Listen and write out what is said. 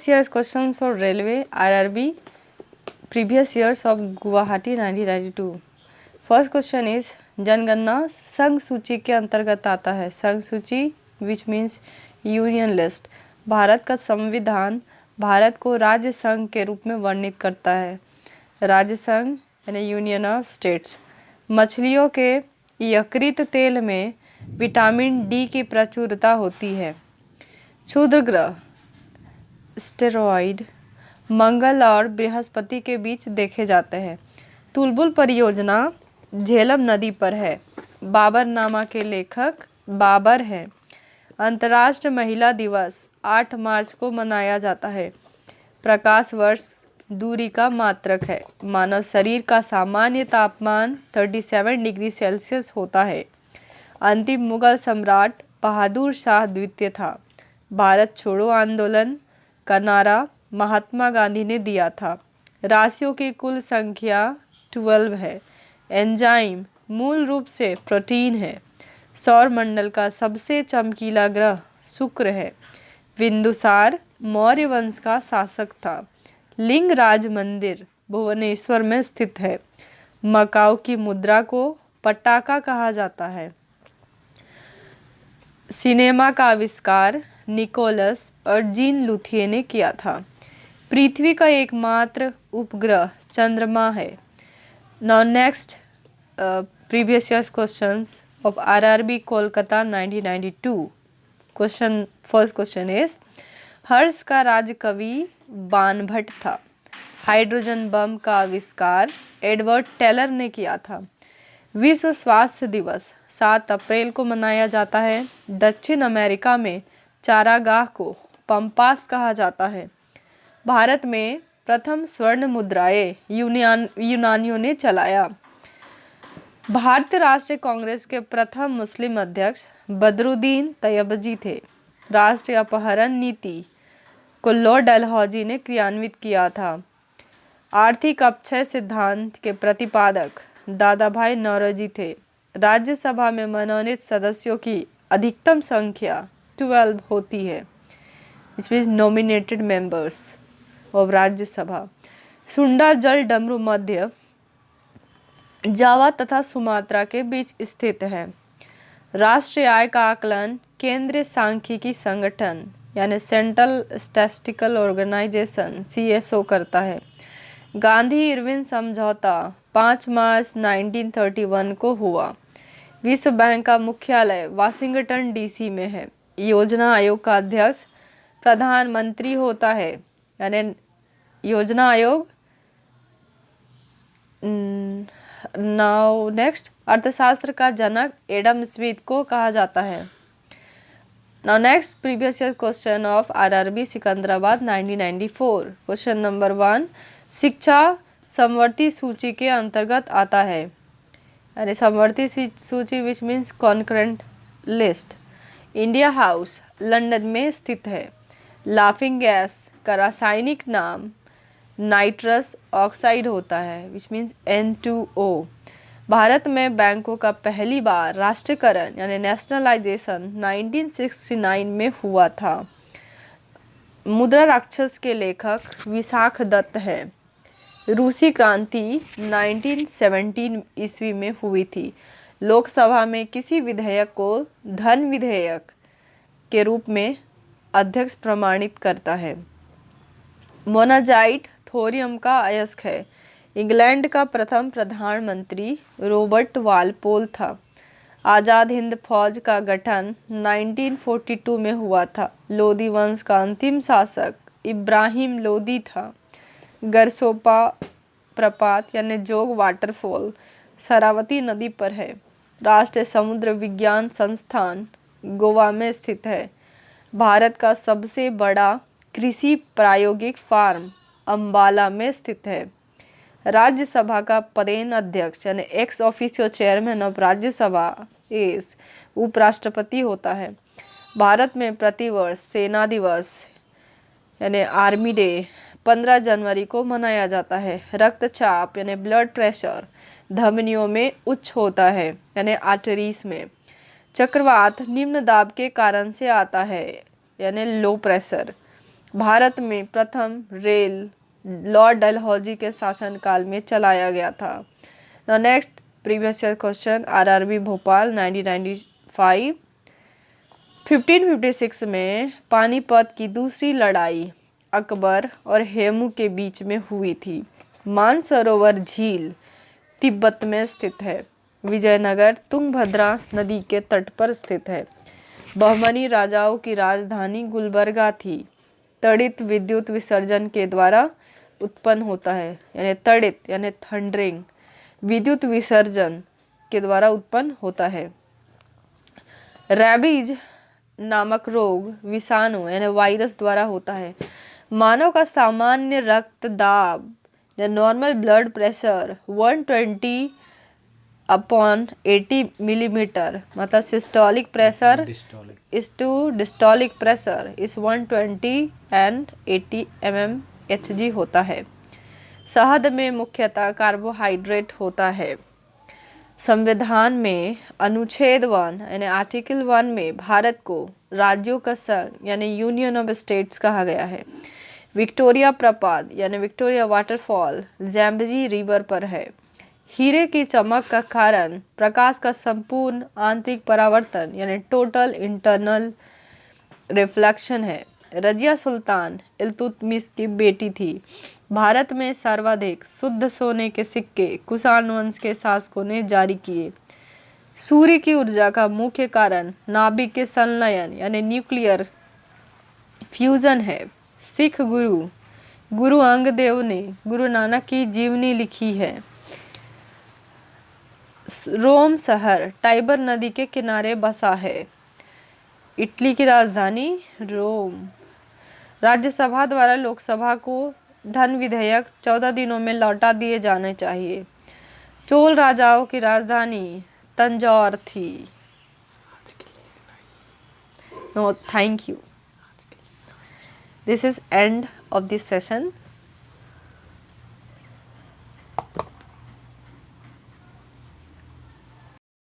year's questions for railway RRB previous years of Guwahati 1992. First question is जनगणना संघ सूची के अंतर्गत आता है। संघ सूची which means union list. Bharat का संविधान भारत को राज्य संघ के रूप में वर्णित करता है। राज्य संघ यानी यूनियन ऑफ स्टेट्स। मछलियों के यकृत तेल में विटामिन डी की प्रचुरता होती है। क्षुद्र ग्रह स्टेरॉइड मंगल और बृहस्पति के बीच देखे जाते हैं। तुलबुल परियोजना झेलम नदी पर है। बाबरनामा के लेखक बाबर हैं। अंतर्राष्ट्रीय महिला दिवस 8 मार्च को मनाया जाता है। प्रकाश वर्ष दूरी का मात्रक है। मानव शरीर का सामान्य तापमान 37 डिग्री सेल्सियस होता है। अंतिम मुगल सम्राट बहादुर शाह द्वितीय था। भारत छोड़ो आंदोलन का नारा महात्मा गांधी ने दिया था। राशियों की कुल संख्या 12 है। एंजाइम मूल रूप से प्रोटीन है। सौर मंडल का सबसे चमकीला ग्रह शुक्र है। बिंदुसार मौर्य वंश का शासक था। लिंगराज मंदिर भुवनेश्वर में स्थित है। मकाऊ की मुद्रा को पटाका कहा जाता है। सिनेमा का आविष्कार निकोलस और जीन लुथिये ने किया था। पृथ्वी का एकमात्र उपग्रह चंद्रमा है। Now next previous years questions of RRB Kolkata 1992। Question first question is Harsha का राज्य कवि बाणभट्ट था। हाइड्रोजन बम का आविष्कार एडवर्ड टेलर ने किया था। विश्व स्वास्थ्य दिवस 7 अप्रैल को मनाया जाता है। दक्षिण अमेरिका में चारागाह को पंपास कहा जाता है। भारत में प्रथम स्वर्ण मुद्राएं यूनानियों ने चलाया। भारतीय राष्ट्रीय कांग्रेस के प्रथम मुस्लिम अध्यक्ष बदरुद्दीन तैयबजी थे। राष्ट्रीय अपहरण नीति को लॉर्ड डलहौजी ने क्रियान्वित किया था। आर्थिक अपक्षय सिद्धांत के प्रतिपादक दादा भाई नौरोजी थे। राज्यसभा में मनोनीत सदस्यों की अधिकतम संख्या 12 होती है, which means nominated members of Rajya Sabha. सुंडा जल डमरू मध्य जावा तथा सुमात्रा के बीच स्थित है। राष्ट्रीय आय का आकलन केंद्रीय सांख्यिकी संगठन यानी सेंट्रल स्टैटिस्टिकल ऑर्गेनाइजेशन CSO करता है। गांधी इरविन समझौता 5 मार्च 1931 को हुआ। विश्व बैंक का मुख्यालय वाशिंगटन DC में है। योजना आयोग का अध्यक्ष प्रधानमंत्री होता है, यानी योजना आयोग। नाउ नेक्स्ट अर्थशास्त्र का जनक एडम स्मिथ को कहा जाता है। Now next previous year question of RRB Secunderabad 1994। Question number 1 शिक्षा समवर्ती सूची के अंतर्गत आता है, यानी समवर्ती सूची which means concurrent list. India house London में स्थित है। लाफिंग गैस का रासायनिक नाम नाइट्रस ऑक्साइड होता है, विच मीन्स N2O। भारत में बैंकों का पहली बार राष्ट्रीयकरण यानी नेशनलाइजेशन 1969 में हुआ था। मुद्रा राक्षस के लेखक विशाख दत्त है। रूसी क्रांति 1917 ईस्वी में हुई थी। लोकसभा में किसी विधेयक को धन विधेयक के रूप में अध्यक्ष प्रमाणित करता है। मोनाजाइट थोरियम का अयस्क है। इंग्लैंड का प्रथम प्रधानमंत्री रॉबर्ट वालपोल था। आज़ाद हिंद फौज का गठन 1942 में हुआ था। लोदी वंश का अंतिम शासक इब्राहिम लोदी था। गरसोपा प्रपात यानी जोग वाटरफॉल शरावती नदी पर है। राष्ट्रीय समुद्र विज्ञान संस्थान गोवा में स्थित है। भारत का सबसे बड़ा कृषि प्रायोगिक फार्म अंबाला में स्थित है। राज्यसभा का पदेन अध्यक्ष यानी ex officio chairman of Rajya Sabha इस उपराष्ट्रपति होता है। भारत में प्रतिवर्ष सेना दिवस यानी आर्मी डे 15 जनवरी को मनाया जाता है। रक्तचाप यानी ब्लड प्रेशर धमनियों में उच्च होता है यानी आर्टरीज में। चक्रवात निम्न दाब के कारण से आता है यानी लो प्रेशर। भारत में प्रथम रेल लॉर्ड डलहौजी के शासनकाल में चलाया गया था। Now next previous year question RRB Bhopal 1995। 1556 में पानीपत की दूसरी लड़ाई अकबर और हेमू के बीच में हुई थी। मानसरोवर झील तिब्बत में स्थित है। विजयनगर तुंगभद्रा नदी के तट पर स्थित है। बहमनी राजाओं की राजधानी गुलबर्गा थी। तड़ित विद्युत विसर्जन के द्वारा उत्पन्न होता है, यानी तड़ित यानी थंडरिंग विद्युत विसर्जन के द्वारा उत्पन्न होता है। रैबीज नामक रोग विषाणु यानी वायरस द्वारा होता है। मानव का सामान्य रक्तदाब या normal blood pressure 120 upon 80 millimetre, मतलब systolic pressure is to diastolic pressure is 120 and 80 mmHg होता है। शहद में मुख्यतः कार्बोहाइड्रेट होता है। संविधान में अनुच्छेद 1 यानी आर्टिकल 1 में भारत को राज्यों का संघ यानी यूनियन ऑफ स्टेट्स कहा गया है। विक्टोरिया प्रपात यानी विक्टोरिया वाटरफॉल जैम्बजी रिवर पर है। हीरे की चमक का कारण प्रकाश का संपूर्ण आंतरिक परावर्तन यानी टोटल इंटरनल रिफ्लेक्शन है। रजिया सुल्तान इल्तुतमिश की बेटी थी। भारत में सर्वाधिक शुद्ध सोने के सिक्के कुषाण वंश के शासकों ने जारी किए। सूर्य की ऊर्जा का मुख्य कारण नाभिक के संलयन यानी न्यूक्लियर फ्यूजन है। सिख गुरु अंगदेव ने गुरु नानक की जीवनी लिखी है। रोम शहर टाइबर नदी के किनारे बसा है। इटली की राजधानी रोम। राज्यसभा द्वारा लोकसभा को धन विधेयक 14 दिनों में लौटा दिए जाने चाहिए। चोल राजाओं की राजधानी तंजौर थी। No thank you. This is end of this session.